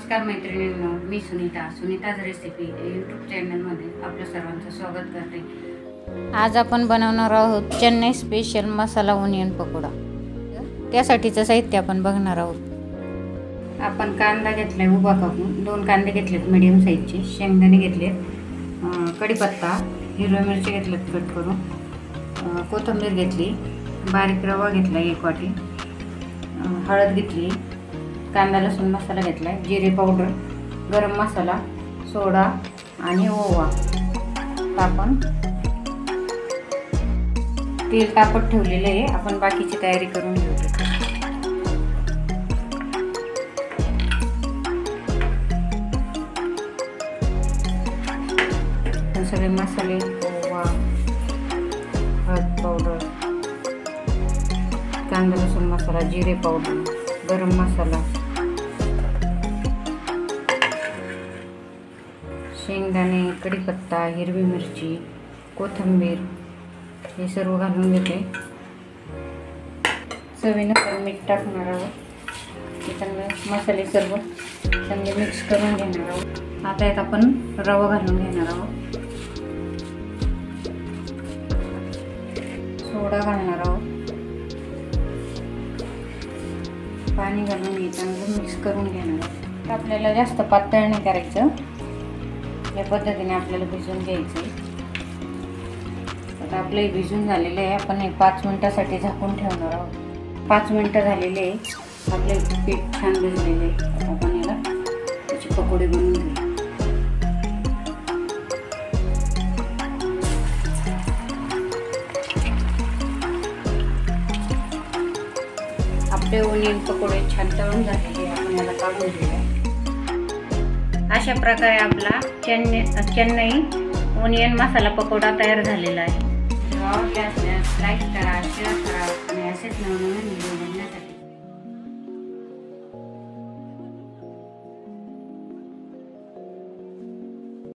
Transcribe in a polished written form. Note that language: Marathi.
नमस्कार मैत्रिणींनो, मी सुनीताज रेसिपी यूट्यूब चॅनलमध्ये आपल्या सर्वांचं स्वागत करते। आज आपण बनवणार आहोत चेन्नई स्पेशल मसाला ओनियन पकोडा। त्यासाठीचं साहित्य आपण बघणार आहोत। आपण कांदा घेतलाय उभा कापून, 2 कांदे घेतलेत मीडियम साईजचे, शेंगदाणे घेतलेत, कढीपत्ता, हिरवी मिरची घेतलेत कट करून, कोथिंबीर घेतली, बारीक रवा घेतला 1 वाटी, हळद घेतली, कांदा लसूण मसाला घेतला, जिरे पावडर, गरम मसाला, सोडा आणि ओवा। आपण तेल तापत ठेवलेले आहे, आपण बाकीची तयारी करून घेऊ। सगळे मसाले, ओवा, हळद पावडर, कांदा लसूण मसाला, जिरे पावडर, गरम मसाला, शेंगदाणे, कढीपत्ता, हिरवी मिरची, कोथिंबीर हे सर्व घालून घेते। चवीनुसार मीठ टाकणार आहोत। चांगले मसाले सर्व चांगले मिक्स करून घेणार आहोत। आता यात आपण रवा घालून घेणार आहोत, सोडा घालणार आहोत, पाणी घालून हे चांगलं मिक्स करून घेणार आहोत। आपल्याला जास्त पातळ नाही करायचं, या पद्धतीने आपल्याला भिजवून घ्यायचं। आता आपले भिजून झालेले आहे, आपण एक 5 मिनिटासाठी झाकून ठेवणार आहोत। 5 मिनिटं झालेले आहे, आपले पीठ छान भिजलेले आहे। आता आपण याला त्याचे पकोडे बनवून घेऊ। आपले ओनियन पकोडे छान तळून झालेले आहे, आपण याला काढून घेऊया। अशा प्रकारे आपला चेन्नई ओनियन मसाला पकोडा तयार झालेला आहे। आवडले असल्यास लाईक करा, शेअर करा आणि असेच नवनवीन व्हिडिओ बघण्यासाठी